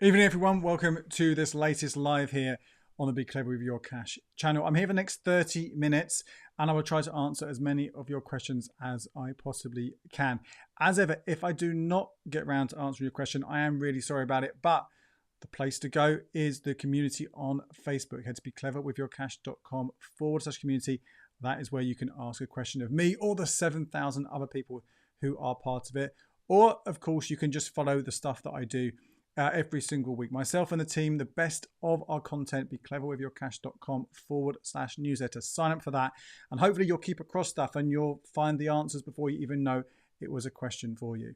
Evening everyone, welcome to this latest live here on the Be Clever With Your Cash channel. I'm here for the next 30 minutes and I will try to answer as many of your questions as I possibly can. As ever, if I do not get around to answering your question, I am really sorry about it, but the place to go is the community on Facebook. Head to becleverwithyourcash.com/community. That is where you can ask a question of me or the 7,000 other people who are part of it. Or, of course, you can just follow the stuff that I do every single week. Myself and the team, the best of our content, becleverwithyourcash.com/newsletter. Sign up for that and hopefully you'll keep across stuff and you'll find the answers before you even know it was a question for you.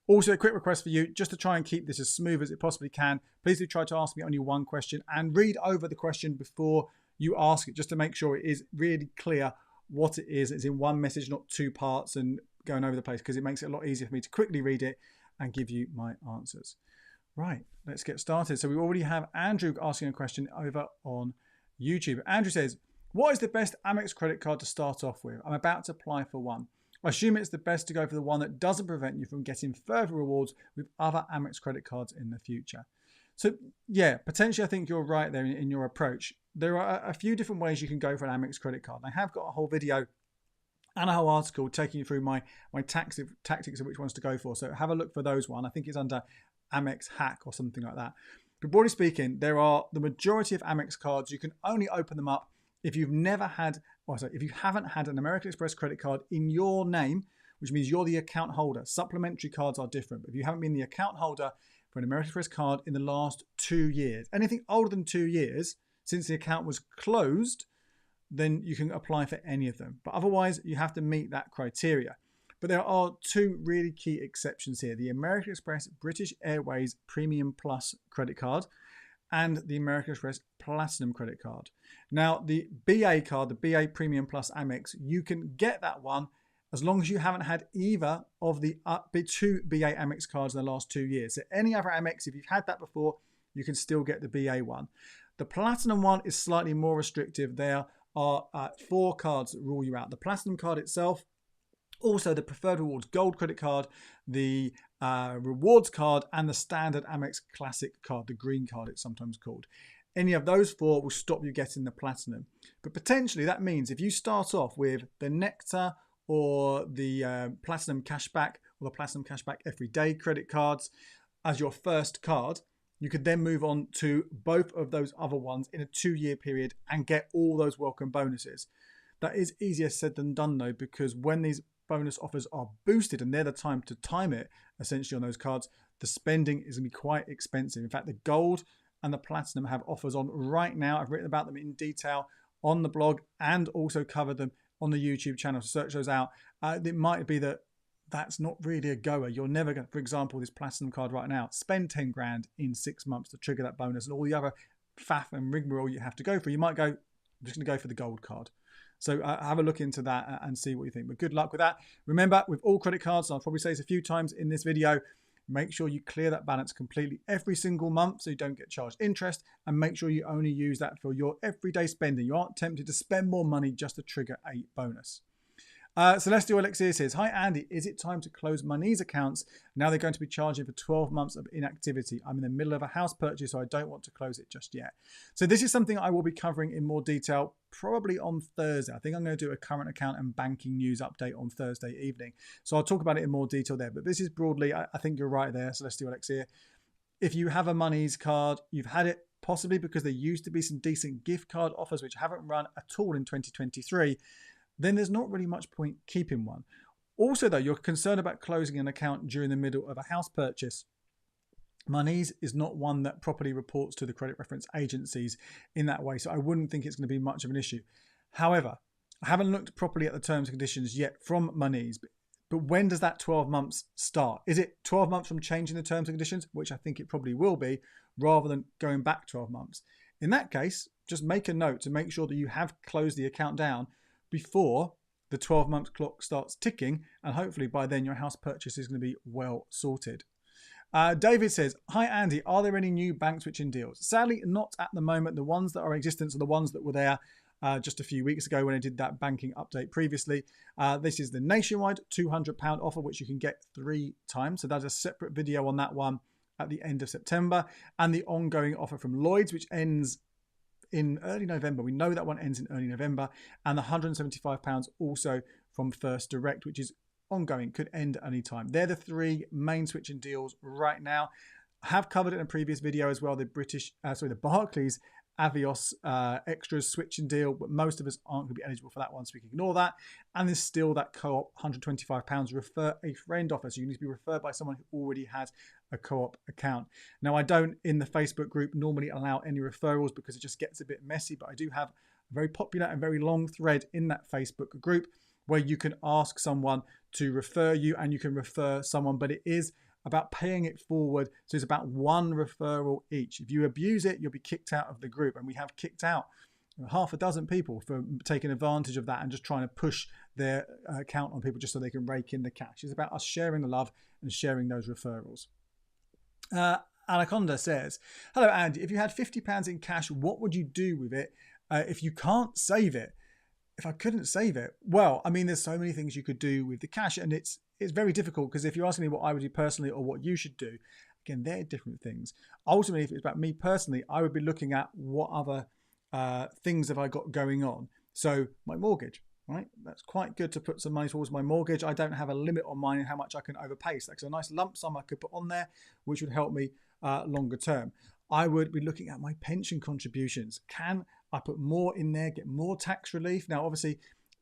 Also, a quick request for you, just to try and keep this as smooth as it possibly can, please do try to ask me only one question and read over the question before you ask it, just to make sure it is really clear what it is. It's in one message, not two parts and going over the place, because it makes it a lot easier for me to quickly read it and give you my answers. Right, let's get started. So we already have Andrew asking a question over on YouTube. Andrew says, what is the best Amex credit card to start off with? I'm about to apply for one. I assume it's the best to go for the one that doesn't prevent you from getting further rewards with other Amex credit cards in the future. So yeah, potentially I think you're right there in your approach. There are a few different ways you can go for an Amex credit card. I have got a whole video and a whole article taking you through my tactics of which ones to go for. So have a look for those one. I think it's under Amex hack or something like that. But broadly speaking, there are the majority of Amex cards. You can only open them up if you've never had, if you haven't had an American Express credit card in your name, which means you're the account holder. Supplementary cards are different, but if you haven't been the account holder for an American Express card in the last 2 years, anything older than 2 years since the account was closed, then you can apply for any of them. But otherwise, you have to meet that criteria. But there are two really key exceptions here. The American Express British Airways Premium Plus credit card and the American Express Platinum credit card. Now, the BA card, the BA Premium Plus Amex, you can get that one as long as you haven't had either of the two BA Amex cards in the last 2 years. So any other Amex, if you've had that before, you can still get the BA one. The Platinum one is slightly more restrictive. There are 4 cards that rule you out. The Platinum card itself, also the Preferred Rewards Gold credit card, the Rewards card, and the standard Amex Classic card, the green card it's sometimes called. Any of those 4 will stop you getting the Platinum. But potentially that means if you start off with the Nectar or the Platinum Cashback or the Platinum Cashback Everyday credit cards as your first card, you could then move on to both of those other ones in a 2-year period and get all those welcome bonuses. That is easier said than done though, because when these bonus offers are boosted and they're the time to time it essentially on those cards, the spending is going to be quite expensive. In fact, the Gold and the Platinum have offers on right now. I've written about them in detail on the blog and also covered them on the YouTube channel. So search those out. It might be that that's not really a goer. You're never going to, for example, this Platinum card right now, spend 10 grand in 6 months to trigger that bonus and all the other faff and rigmarole you have to go for. You might go, I'm just going to go for the Gold card. So have a look into that and see what you think. But good luck with that. Remember, with all credit cards, and I'll probably say this a few times in this video, make sure you clear that balance completely every single month so you don't get charged interest, and make sure you only use that for your everyday spending. You aren't tempted to spend more money just to trigger a bonus. Celestial Elixir says, hi Andy, is it time to close Money's accounts? Now they're going to be charging for 12 months of inactivity. I'm in the middle of a house purchase, so I don't want to close it just yet. So this is something I will be covering in more detail, probably on Thursday. I think I'm going to do a current account and banking news update on Thursday evening. So I'll talk about it in more detail there. But this is broadly, I think you're right there, Celestial Elixir. If you have a Money's card, you've had it possibly because there used to be some decent gift card offers which haven't run at all in 2023, then there's not really much point keeping one. Also though, you're concerned about closing an account during the middle of a house purchase. Money's is not one that properly reports to the credit reference agencies in that way, so I wouldn't think it's going to be much of an issue. However, I haven't looked properly at the terms and conditions yet from Money's, but when does that 12 months start? Is it 12 months from changing the terms and conditions, which I think it probably will be, rather than going back 12 months? In that case, just make a note to make sure that you have closed the account down before the 12-month clock starts ticking, and hopefully by then your house purchase is going to be well sorted. David says, hi Andy, are there any new bank switching deals? Sadly, not at the moment. The ones that are in existence are the ones that were there just a few weeks ago when I did that banking update previously. This is the nationwide £200 offer, which you can get 3 times. So that's a separate video on that one. at the end of September, and the ongoing offer from Lloyds, which ends in early November. We know that one ends in early November, and the £175 also from First Direct, which is ongoing, could end at any time. They're the three main switching deals right now. I have covered it in a previous video as well, the Barclays Avios extras switching deal, but most of us aren't going to be eligible for that one, so we can ignore that. And there's still that co-op £125 refer a friend offer, so you need to be referred by someone who already has a co-op account. Now, I don't in the Facebook group normally allow any referrals because it just gets a bit messy, but I do have a very popular and very long thread in that Facebook group where you can ask someone to refer you, and you can refer someone, but it is about paying it forward. So it's about one referral each. If you abuse it, you'll be kicked out of the group. And we have kicked out half a dozen people for taking advantage of that and just trying to push their account on people just so they can rake in the cash. It's about us sharing the love and sharing those referrals. Anaconda says, hello, Andy. If you had £50 in cash, what would you do with it if you can't save it? If I couldn't save it, well, I mean, there's so many things you could do with the cash, and it's very difficult because if you're asking me what I would do personally or what you should do, again, they're different things. Ultimately, if it's about me personally, I would be looking at what other things have I got going on. So my mortgage, right? That's quite good to put some money towards my mortgage. I don't have a limit on mine and how much I can overpay. So that's a nice lump sum I could put on there, which would help me longer term. I would be looking at my pension contributions. Can I put more in there, get more tax relief? Now, obviously,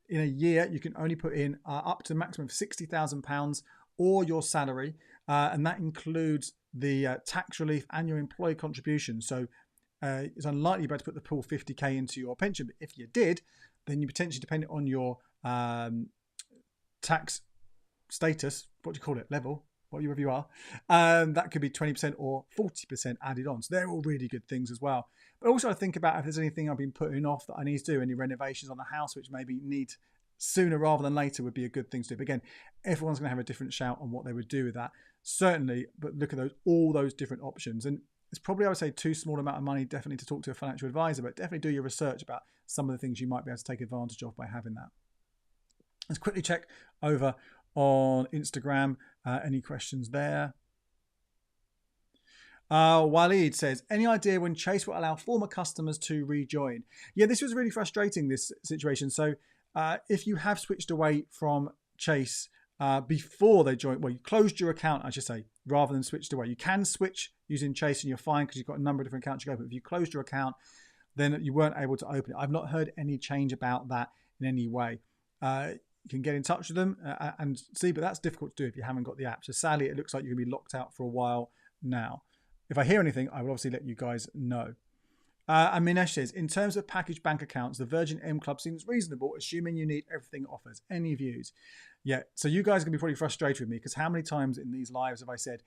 in a year, you can only put in up to a maximum of £60,000 or your salary, and that includes the tax relief and your employee contribution. So it's unlikely you're about to put the full 50k into your pension, but if you did, then you potentially, depending on your tax status, what do you call it, level, whatever you are, that could be 20% or 40% added on. So they're all really good things as well. But also I think about if there's anything I've been putting off that I need to do, any renovations on the house, which maybe need sooner rather than later would be a good thing to do. But again, everyone's going to have a different shout on what they would do with that. Certainly, but look at all those different options. And it's probably, I would say, too small amount of money definitely to talk to a financial advisor, but definitely do your research about some of the things you might be able to take advantage of by having that. Let's quickly check over on Instagram. Any questions there? Waleed says, any idea when Chase will allow former customers to rejoin? Yeah, this was really frustrating, this situation. So if you have switched away from Chase before they joined, well, you closed your account, I should say, rather than switched away. You can switch using Chase and you're fine because you've got a number of different accounts you go. But if you closed your account, then you weren't able to open it. I've not heard any change about that in any way. You can get in touch with them and see, but that's difficult to do if you haven't got the app. So sadly, it looks like you're going to be locked out for a while now. If I hear anything, I will obviously let you guys know. And Minesh says, in terms of packaged bank accounts, the Virgin M Club seems reasonable, assuming you need everything it offers. Any views? Yeah, so you guys are going to be pretty frustrated with me because how many times in these lives have I said,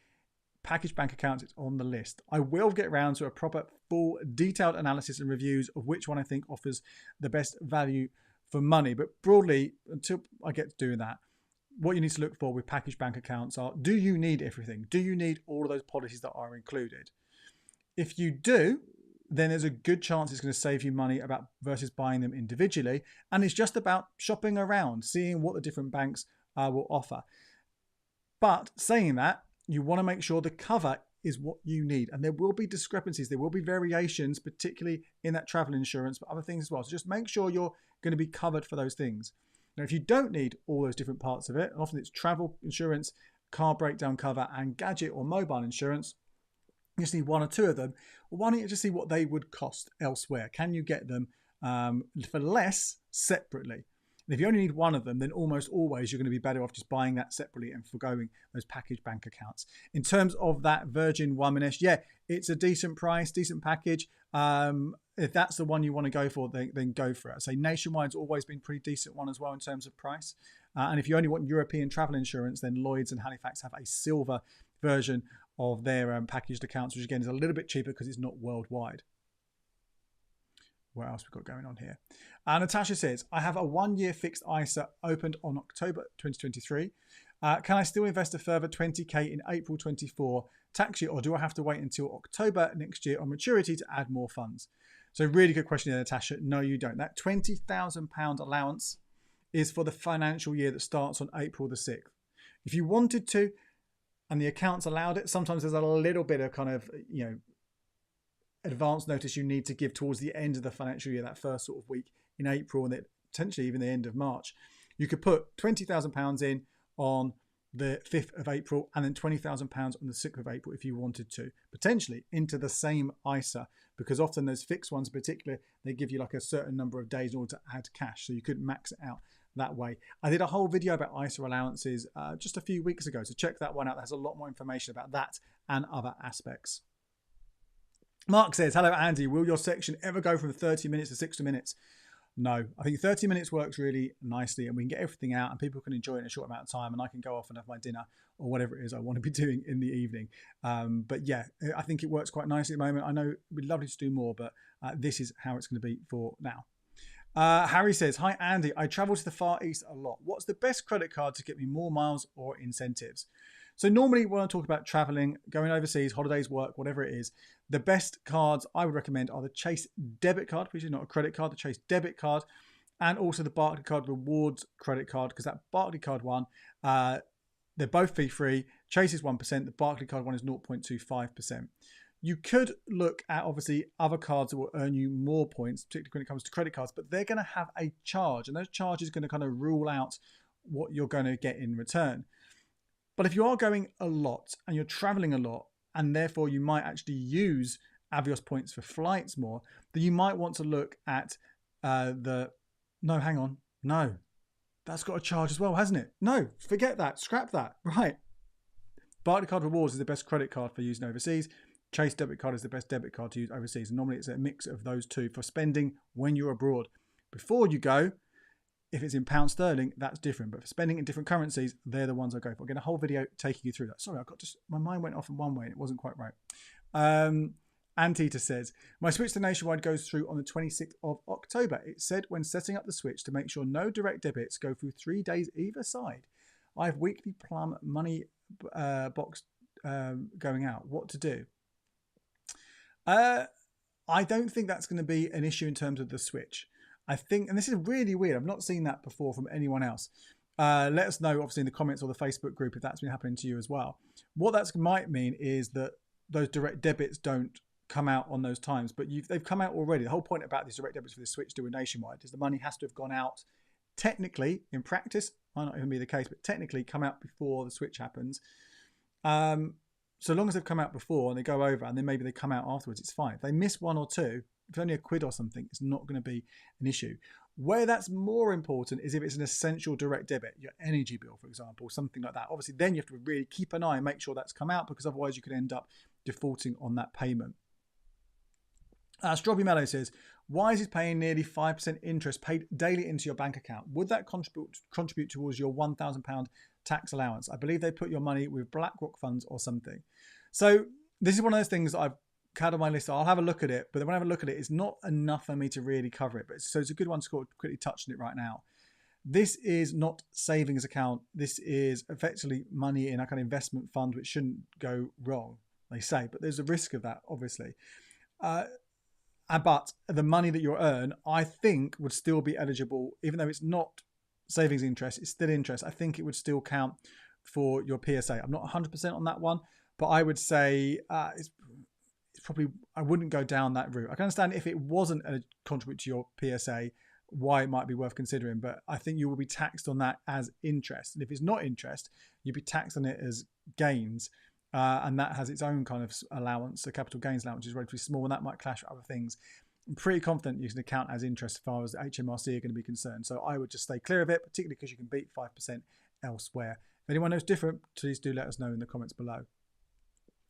packaged bank accounts, it's on the list. I will get around to a proper, full, detailed analysis and reviews of which one I think offers the best value for money. But broadly, until I get to doing that, what you need to look for with packaged bank accounts are, do you need everything? Do you need all of those policies that are included? If you do, then there's a good chance it's going to save you money versus buying them individually. And it's just about shopping around, seeing what the different banks will offer. But saying that, you want to make sure the cover is what you need. And there will be discrepancies. There will be variations, particularly in that travel insurance, but other things as well. So just make sure you're going to be covered for those things. Now, if you don't need all those different parts of it, and often it's travel insurance, car breakdown cover, and gadget or mobile insurance, you just need one or two of them. Well, why don't you just see what they would cost elsewhere? Can you get them for less separately? And if you only need one of them, then almost always you're going to be better off just buying that separately and forgoing those packaged bank accounts. In terms of that Virgin One-Ish, yeah, it's a decent price, decent package. If that's the one you want to go for, then go for it. I say Nationwide's always been a pretty decent one as well in terms of price. And if you only want European travel insurance, then Lloyds and Halifax have a silver version of their packaged accounts, which again is a little bit cheaper because it's not worldwide. What else we've got going on here? Natasha says, I have a 1-year fixed ISA opened on October 2023. Can I still invest a further 20k in April 24 tax year, or do I have to wait until October next year on maturity to add more funds? So really good question there, Natasha. No, you don't. That £20,000 allowance is for the financial year that starts on April the 6th. If you wanted to, and the accounts allowed it, sometimes there's a little bit of kind of, advance notice you need to give towards the end of the financial year, that first sort of week in April, and then potentially even the end of March. You could put £20,000 in on the 5th of April and then £20,000 on the 6th of April if you wanted to, potentially into the same ISA, because often those fixed ones in particular, they give you like a certain number of days in order to add cash, so you could max it out that way. I did a whole video about ISA allowances just a few weeks ago, so check that one out. There's a lot more information about that and other aspects. Mark says, hello Andy, will your section ever go from 30 minutes to 60 minutes? No, I think 30 minutes works really nicely, and we can get everything out and people can enjoy it in a short amount of time, and I can go off and have my dinner or whatever it is I want to be doing in the evening. But yeah, I think it works quite nicely at the moment. I know we'd lovely to do more, but this is how it's going to be for now. Harry says, hi Andy, I travel to the Far East a lot. What's the best credit card to get me more miles or incentives? So normally when I talk about traveling, going overseas, holidays, work, whatever it is, the best cards I would recommend are the Chase debit card, which is not a credit card, the Chase debit card, and also the Barclaycard Rewards credit card, because that Barclaycard one, they're both fee-free. Chase is 1%, the Barclaycard one is 0.25%. You could look at, obviously, other cards that will earn you more points, particularly when it comes to credit cards, but they're going to have a charge, and those charges are going to kind of rule out what you're going to get in return. But if you are going a lot and you're traveling a lot, and therefore you might actually use Avios points for flights more, then you might want to look at no, hang on. No, that's got a charge as well, hasn't it? No, forget that. Scrap that. Right. Barclaycard Rewards is the best credit card for using overseas. Chase debit card is the best debit card to use overseas. And normally it's a mix of those two for spending when you're abroad. Before you go, if it's in pound sterling, that's different. But for spending in different currencies, they're the ones I go for. I'll get a whole video taking you through that. Sorry, my mind went off in one way and it wasn't quite right. Antita says, my switch to Nationwide goes through on the 26th of October. It said when setting up the switch to make sure no direct debits go through 3 days either side. I have weekly Plum money box going out. What to do? I don't think that's going to be an issue in terms of the switch. I think, and this is really weird, I've not seen that before from anyone else. Let us know, obviously, in the comments or the Facebook group if that's been happening to you as well. What that might mean is that those direct debits don't come out on those times, but they've come out already. The whole point about these direct debits for the switch to a Nationwide is the money has to have gone out, technically, in practice, might not even be the case, but technically come out before the switch happens. So long as they've come out before and they go over and then maybe they come out afterwards, it's fine. If they miss one or two, if it's only £1 or something, it's not going to be an issue. Where that's more important is if it's an essential direct debit, your energy bill, for example, something like that. Obviously, then you have to really keep an eye and make sure that's come out, because otherwise you could end up defaulting on that payment. Strawberry Mellow says, why is it paying nearly 5% interest paid daily into your bank account? Would that contribute towards your £1,000 tax allowance? I believe they put your money with BlackRock funds or something. So this is one of those things that I've cut on my list. I'll have a look at it, but then when I have a look at it, it's not enough for me to really cover it. So it's a good one to quickly touch on it right now. This is not savings account. This is effectively money in a kind of investment fund, which shouldn't go wrong, they say, but there's a risk of that, obviously. But the money that you earn, I think, would still be eligible, even though it's not savings interest, it's still interest. I think it would still count for your PSA. I'm not 100% on that one, but I would say it's probably, I wouldn't go down that route. I can understand if it wasn't a contribute to your PSA, why it might be worth considering, but I think you will be taxed on that as interest. And if it's not interest, you'd be taxed on it as gains. And that has its own kind of allowance. The capital gains allowance is relatively small, and that might clash with other things. I'm pretty confident you can account as interest as far as the HMRC are going to be concerned. So I would just stay clear of it, particularly because you can beat 5% elsewhere. If anyone knows different, please do let us know in the comments below.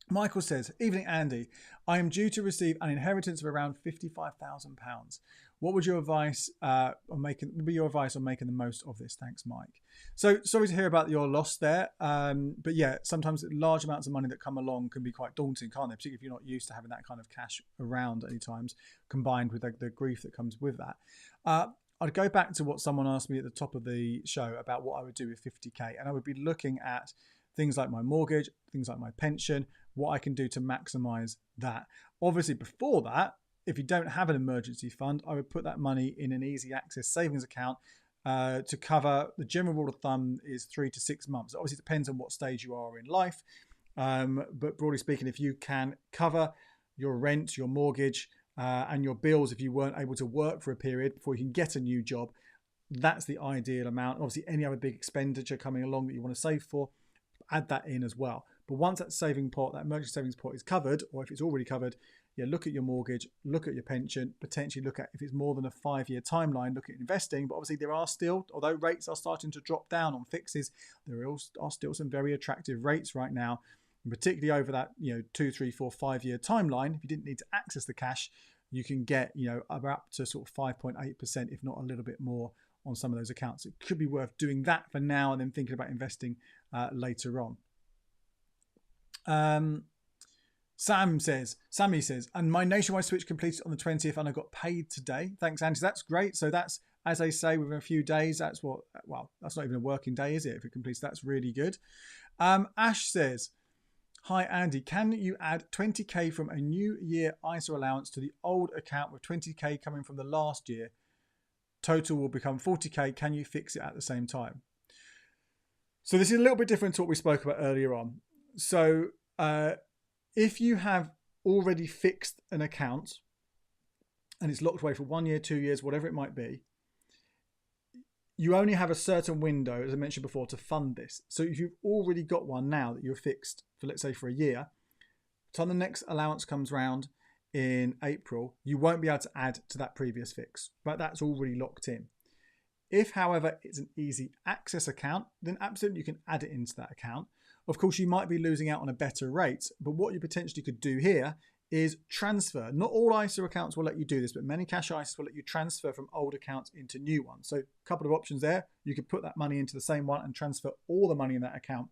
Michael says, evening Andy, I am due to receive an inheritance of around £55,000. What would your advice on making the most of this? Thanks, Mike. So sorry to hear about your loss there. But yeah, sometimes large amounts of money that come along can be quite daunting, can't they? Particularly if you're not used to having that kind of cash around at any times, combined with the grief that comes with that. I'd go back to what someone asked me at the top of the show about what I would do with 50k. And I would be looking at things like my mortgage, things like my pension, what I can do to maximize that. Obviously, before that, if you don't have an emergency fund, I would put that money in an easy access savings account to cover. The general rule of thumb is 3 to 6 months. Obviously, it depends on what stage you are in life. But broadly speaking, if you can cover your rent, your mortgage, and your bills if you weren't able to work for a period before you can get a new job, that's the ideal amount. Obviously, any other big expenditure coming along that you want to save for, add that in as well. But once that saving pot, that emergency savings pot is covered, or if it's already covered, look at your mortgage, look at your pension, potentially look at, if it's more than a 5-year timeline, look at investing. But obviously there are still, although rates are starting to drop down on fixes, there are still some very attractive rates right now, and particularly over that 2, 3, 4, 5-year timeline. If you didn't need to access the cash, you can get up to sort of 5.8%, if not a little bit more, on some of those accounts. It could be worth doing that for now and then thinking about investing later on. Sammy says, and my nationwide switch completed on the 20th and I got paid today. Thanks, Andy. That's great. So that's, as they say, within a few days, that's not even a working day, is it? If it completes, that's really good. Ash says, hi, Andy, can you add 20k from a new year ISA allowance to the old account with 20k coming from the last year? Total will become 40k. Can you fix it at the same time? So this is a little bit different to what we spoke about earlier on. So if you have already fixed an account and it's locked away for 1 year, 2 years, whatever it might be, you only have a certain window, as I mentioned before, to fund this. So if you've already got one now that you're fixed for, let's say, for a year, by the time the next allowance comes round in April, you won't be able to add to that previous fix, but that's already locked in. If, however, it's an easy access account, then absolutely you can add it into that account. Of course, you might be losing out on a better rate, but what you potentially could do here is transfer. Not all ISA accounts will let you do this, but many cash ISAs will let you transfer from old accounts into new ones. So a couple of options there. You could put that money into the same one and transfer all the money in that account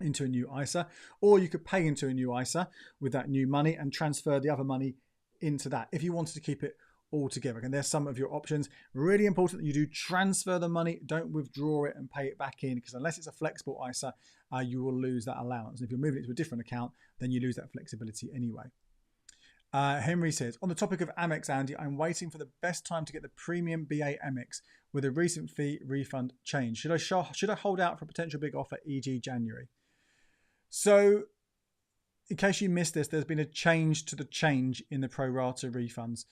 into a new ISA, or you could pay into a new ISA with that new money and transfer the other money into that if you wanted to keep it all together. And there's some of your options. Really important that you do transfer the money, don't withdraw it and pay it back in, because unless it's a flexible ISA, you will lose that allowance. And if you're moving it to a different account, then you lose that flexibility anyway. Henry says, on the topic of Amex, Andy, I'm waiting for the best time to get the premium BA Amex with a recent fee refund change. Should I hold out for a potential big offer, e.g. January? So in case you missed this, there's been a change to the change in the pro rata refunds.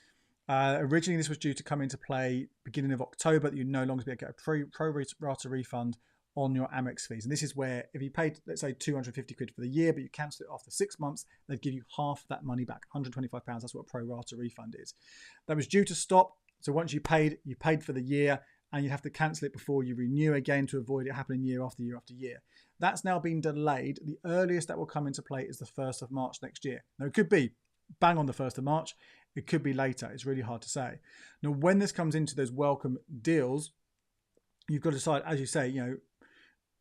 Originally, this was due to come into play beginning of October, that you no longer be able to get a pro rata refund on your Amex fees. And this is where if you paid, let's say, 250 quid for the year, but you cancel it after 6 months, they'd give you half that money back, £125. That's what a pro rata refund is. That was due to stop. So once you paid for the year, and you have to cancel it before you renew again to avoid it happening year after year after year. That's now been delayed. The earliest that will come into play is the 1st of March next year. Now, it could be bang on the 1st of March. It could be later. It's really hard to say. Now, when this comes into those welcome deals, you've got to decide, as you say,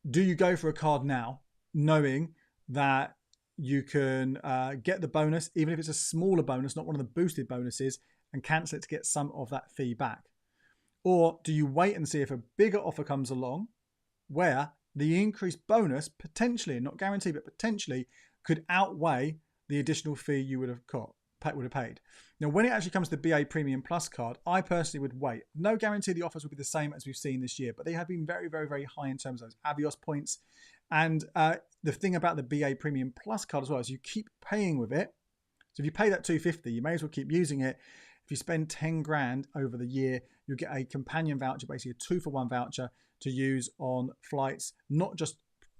do you go for a card now, knowing that you can get the bonus, even if it's a smaller bonus, not one of the boosted bonuses, and cancel it to get some of that fee back? Or do you wait and see if a bigger offer comes along where the increased bonus potentially, not guaranteed, but potentially could outweigh the additional fee you would have paid? Now, when it actually comes to the BA Premium Plus card, I personally would wait. No guarantee the offers will be the same as we've seen this year, but they have been very, very, very high in terms of those Avios points. And the thing about the BA Premium Plus card as well is you keep paying with it. So if you pay that $250, you may as well keep using it. If you spend 10 grand over the year, you'll get a companion voucher, basically a 2-for-1 voucher to use on flights, not just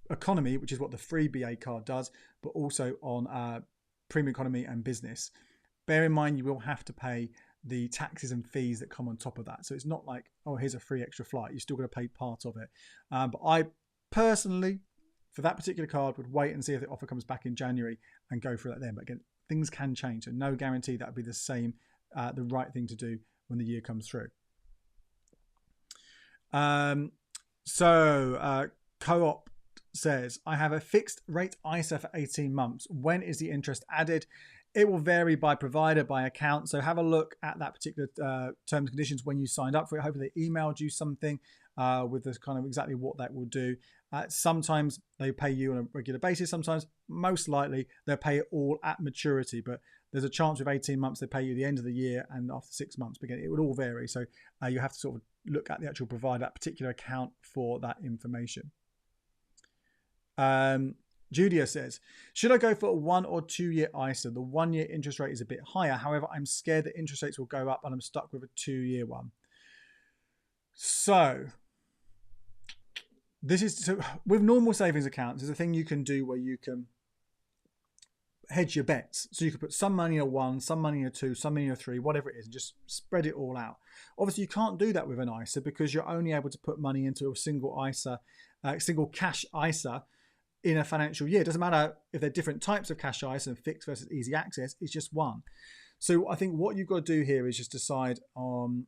economy, which is what the free BA card does, but also on premium economy and business. Bear in mind, you will have to pay the taxes and fees that come on top of that. So it's not like, oh, here's a free extra flight. You're still going to pay part of it. But I personally, for that particular card, would wait and see if the offer comes back in January and go for that then. But again, things can change. So no guarantee that would be the same, the right thing to do when the year comes through. Co-op says, I have a fixed rate ISA for 18 months. When is the interest added? It will vary by provider, by account. So have a look at that particular terms and conditions when you signed up for it. Hopefully they emailed you something with this kind of exactly what that will do. Sometimes they pay you on a regular basis. Sometimes, most likely, they'll pay it all at maturity. But There's a chance with 18 months they pay you the end of the year, and after 6 months, again, it would all vary. So you have to sort of look at the actual provider, that particular account for that information. Julia says, should I go for a 1 or 2 year ISA? The 1 year interest rate is a bit higher. However, I'm scared that interest rates will go up and I'm stuck with a 2 year one. So with normal savings accounts, there's a thing you can do where you can hedge your bets. So you can put some money in a 1, some money in a 2, some money in a 3, whatever it is, and just spread it all out. Obviously, you can't do that with an ISA because you're only able to put money into a single ISA, single cash ISA in a financial year. It doesn't matter if they're different types of cash ISA and fixed versus easy access, it's just one. So I think what you've got to do here is just decide on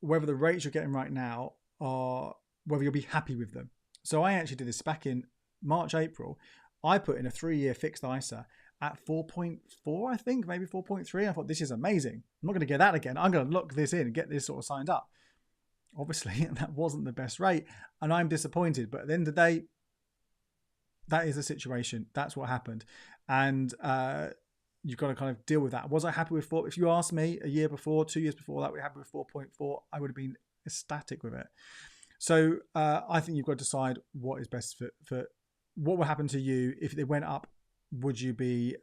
whether the rates you're getting right now are, whether you'll be happy with them. So I actually did this back in March, April. I put in a 3-year fixed ISA at 4.4, I think, maybe 4.3. I thought, this is amazing. I'm not going to get that again. I'm going to lock this in and get this sort of signed up. Obviously, that wasn't the best rate, and I'm disappointed. But at the end of the day, that is the situation. That's what happened. And you've got to kind of deal with that. Was I happy with 4? If you asked me a year before, 2 years before that, we're happy with 4.4, I would have been ecstatic with it. So I think you've got to decide what is best for what will happen to you. If they went up, would you be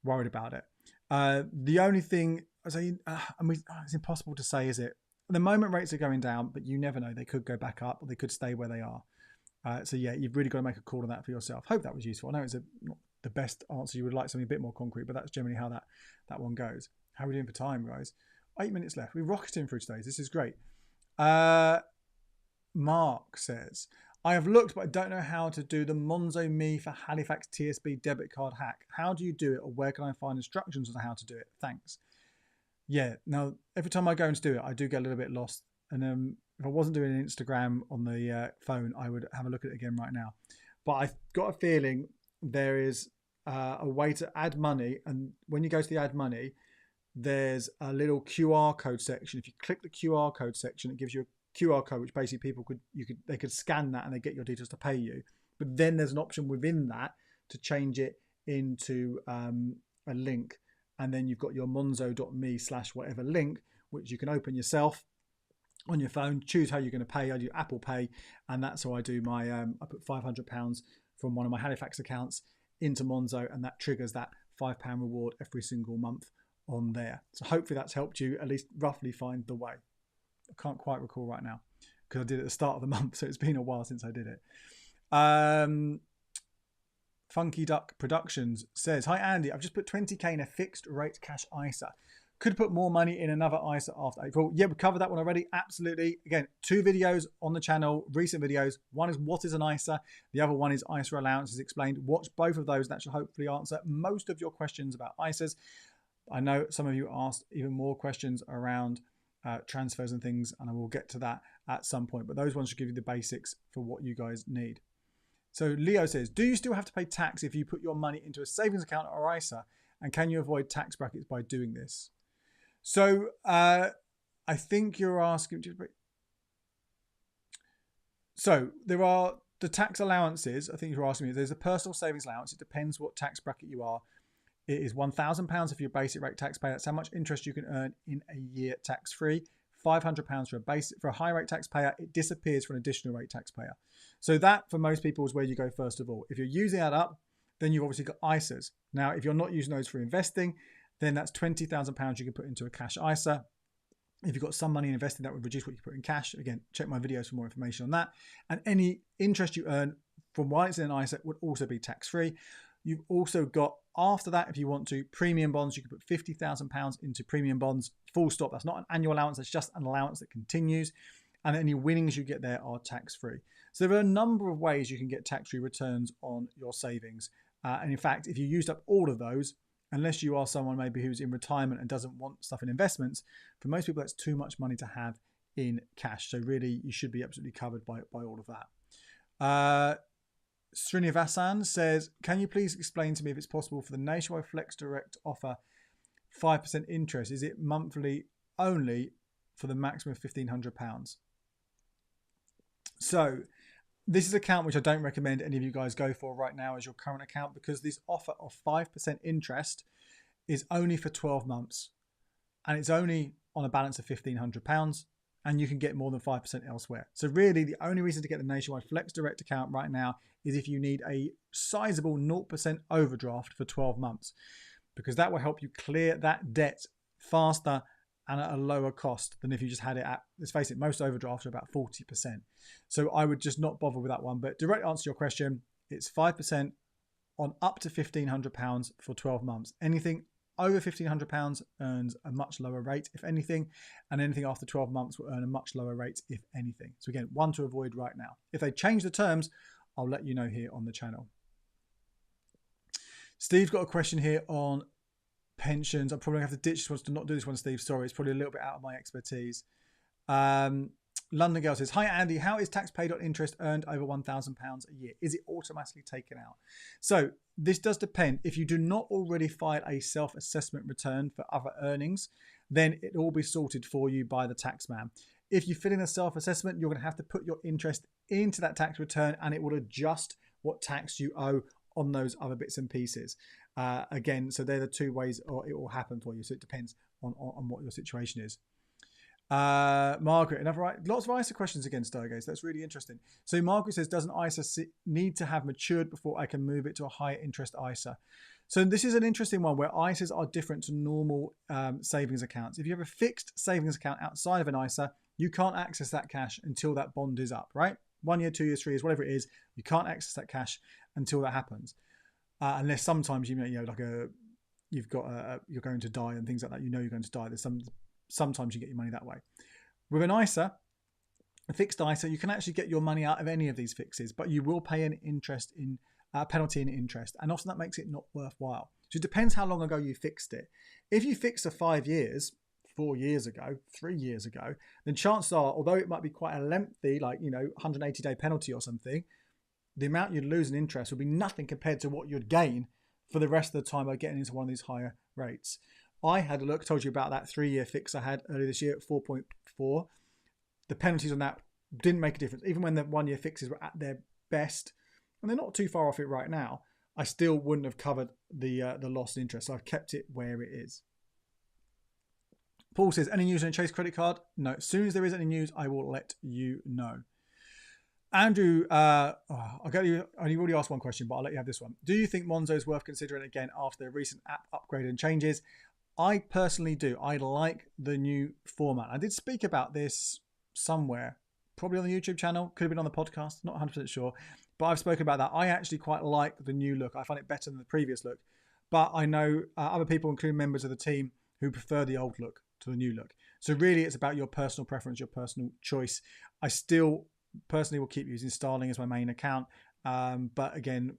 worried about it? The only thing, it's impossible to say, is it? At the moment, rates are going down, but you never know. They could go back up or they could stay where they are. So yeah, you've really got to make a call on that for yourself. Hope that was useful. I know it's not the best answer. You would like something a bit more concrete, but that's generally how that one goes. How are we doing for time, guys? 8 minutes left. We're rocketing through today. This is great. Mark says, I have looked, but I don't know how to do the Monzo Me for Halifax TSB debit card hack. How do you do it, or where can I find instructions on how to do it? Thanks. Yeah, now every time I go and do it, I do get a little bit lost. And if I wasn't doing an Instagram on the phone, I would have a look at it again right now. But I've got a feeling there is a way to add money. And when you go to the add money, there's a little QR code section. If you click the QR code section, it gives you a QR code, which basically they could scan that and they get your details to pay you. But then there's an option within that to change it into a link, and then you've got your monzo.me/whatever link, which you can open yourself on your phone, choose how you're going to pay. I do Apple Pay, and that's how I do my I put £500 from one of my Halifax accounts into Monzo, and that triggers that £5 reward every single month on there. So hopefully that's helped you at least roughly find the way. I can't quite recall right now because I did it at the start of the month, so it's been a while since I did it. Funky Duck Productions says, hi Andy, I've just put 20k in a fixed rate cash ISA. Could put more money in another ISA after April. Yeah, we covered that one already. Absolutely. Again, 2 videos on the channel, recent videos. One is what is an ISA. The other one is ISA allowances explained. Watch both of those. That should hopefully answer most of your questions about ISAs. I know some of you asked even more questions around transfers and things, and I will get to that at some point. But those ones should give you the basics for what you guys need. So Leo says, do you still have to pay tax if you put your money into a savings account or ISA? And can you avoid tax brackets by doing this? So I think you're asking. So there are the tax allowances. I think you're asking me. There's a personal savings allowance. It depends what tax bracket you are. It is £1,000 if you're a basic rate taxpayer. That's how much interest you can earn in a year tax-free. £500 for a high rate taxpayer. It disappears for an additional rate taxpayer. So that for most people is where you go first of all. If you're using that up, then you've obviously got ISAs. Now, if you're not using those for investing, then that's £20,000 you can put into a cash ISA. If you've got some money invested, that would reduce what you put in cash. Again, check my videos for more information on that. And any interest you earn from while it's in an ISA would also be tax-free. You've also got, after that, if you want to, premium bonds. You can put £50,000 into premium bonds, full stop. That's not an annual allowance. That's just an allowance that continues. And any winnings you get there are tax-free. So there are a number of ways you can get tax-free returns on your savings. And in fact, if you used up all of those, unless you are someone maybe who's in retirement and doesn't want stuff in investments, for most people that's too much money to have in cash. So really, you should be absolutely covered by all of that. Srinivasan says, can you please explain to me if it's possible for the Nationwide Flex Direct offer 5% interest? Is it monthly only for the maximum of £1,500? So this is an account which I don't recommend any of you guys go for right now as your current account, because this offer of 5% interest is only for 12 months and it's only on a balance of £1,500 and you can get more than 5% elsewhere. So really the only reason to get the Nationwide Flex Direct account right now is if you need a sizable 0% overdraft for 12 months, because that will help you clear that debt faster and at a lower cost than if you just had it at, let's face it, most overdrafts are about 40%. So I would just not bother with that one. But direct answer to your question, it's 5% on up to £1,500 for 12 months. Anything over £1,500 earns a much lower rate, if anything, and anything after 12 months will earn a much lower rate, if anything. So again, one to avoid right now. If they change the terms, I'll let you know here on the channel. Steve's got a question here on pensions. I'm probably going to have to ditch this one to not do this one, Steve. Sorry, it's probably a little bit out of my expertise. London Girl says, hi Andy, how is tax paid on interest earned over £1,000 a year? Is it automatically taken out? So this does depend. If you do not already file a self-assessment return for other earnings, then it will be sorted for you by the tax man. If you fill in a self-assessment, you're going to have to put your interest into that tax return and it will adjust what tax you owe on those other bits and pieces. Again, so they're the two ways or it will happen for you. So it depends on what your situation is. Margaret, lots of ISA questions again, Stargaze. That's really interesting. So Margaret says, doesn't ISA need to have matured before I can move it to a higher interest ISA? So this is an interesting one where ISAs are different to normal savings accounts. If you have a fixed savings account outside of an ISA, you can't access that cash until that bond is up, right? 1 year, 2 years, 3 years, whatever it is, you can't access that cash until that happens. Unless sometimes you're going to die and things like that. You're going to die. Sometimes you get your money that way. With an ISA, a fixed ISA, you can actually get your money out of any of these fixes, but you will pay an interest in penalty in interest, and often that makes it not worthwhile. So it depends how long ago you fixed it. If you fixed for 5 years, 4 years ago, 3 years ago, then chances are, although it might be quite a lengthy, 180-day penalty or something, the amount you'd lose in interest would be nothing compared to what you'd gain for the rest of the time by getting into one of these higher rates. I had a look, told you about that 3-year fix I had earlier this year at 4.4. The penalties on that didn't make a difference. Even when the 1-year fixes were at their best, and they're not too far off it right now, I still wouldn't have covered the lost interest. So I've kept it where it is. Paul says, any news on a Chase credit card? No, as soon as there is any news, I will let you know. Andrew, you've already asked one question, but I'll let you have this one. Do you think Monzo is worth considering again after the recent app upgrade and changes? I personally do. I like the new format. I did speak about this somewhere, probably on the YouTube channel, could have been on the podcast, not 100% sure, but I've spoken about that. I actually quite like the new look. I find it better than the previous look, but I know other people, including members of the team, who prefer the old look to the new look. So really it's about your personal preference, your personal choice. I still personally will keep using Starling as my main account, but again,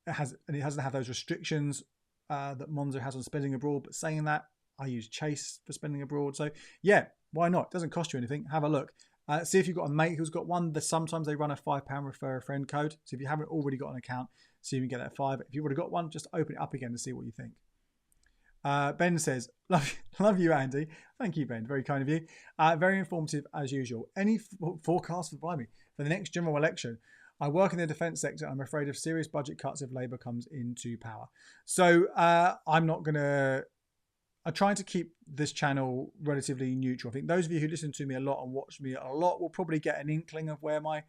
it doesn't have those restrictions that Monzo has on spending abroad. But saying that, I use Chase for spending abroad. So yeah, why not? It doesn't cost you anything. Have a look. See if you've got a mate who's got one. Sometimes they run a £5 refer a friend code. So if you haven't already got an account, see if you can get that 5. If you've already got one, just open it up again to see what you think. Ben says, love you, Andy. Thank you, Ben. Very kind of you. Very informative as usual. Any forecast for the next general election? I work in the defence sector. I'm afraid of serious budget cuts if Labour comes into power. So I'm trying to keep this channel relatively neutral. I think those of you who listen to me a lot and watch me a lot will probably get an inkling of where my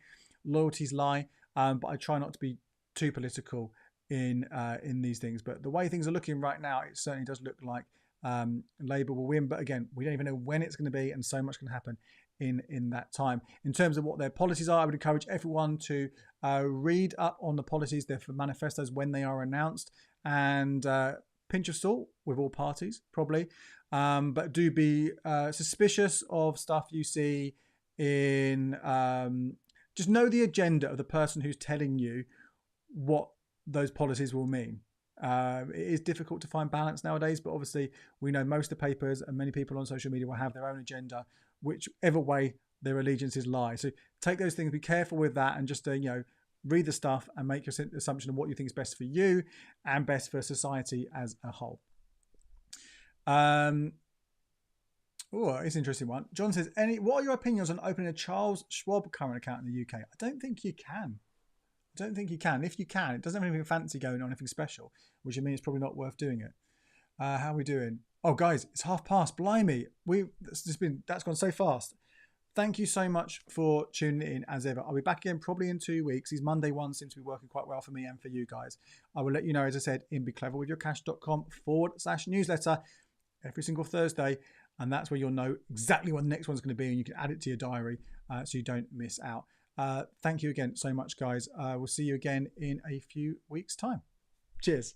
loyalties lie. But I try not to be too political in these things. But the way things are looking right now, it certainly does look like Labour will win. But again, we don't even know when it's going to be, and so much can happen in that time. In terms of what their policies are, I would encourage everyone to read up on the policies, their manifestos when they are announced, and pinch of salt with all parties, probably. But do be suspicious of stuff you see in... just know the agenda of the person who's telling you what those policies will mean. It is difficult to find balance nowadays, but obviously we know most of the papers and many people on social media will have their own agenda, whichever way their allegiances lie. So take those things, be careful with that, and just read the stuff and make your assumption of what you think is best for you and best for society as a whole. It's an interesting one. John says, what are your opinions on opening a Charles Schwab current account in the UK? I don't think you can. If you can, it doesn't have anything fancy going on, anything special, which I mean it's probably not worth doing it. How are we doing? Oh, guys, it's past. Blimey, that's gone so fast. Thank you so much for tuning in as ever. I'll be back again probably in 2 weeks. These Monday ones seem to be working quite well for me and for you guys. I will let you know, as I said, in becleverwithyourcash.com/newsletter every single Thursday. And that's where you'll know exactly what the next one's going to be. And you can add it to your diary so you don't miss out. Thank you again so much, guys. We'll see you again in a few weeks' time. Cheers.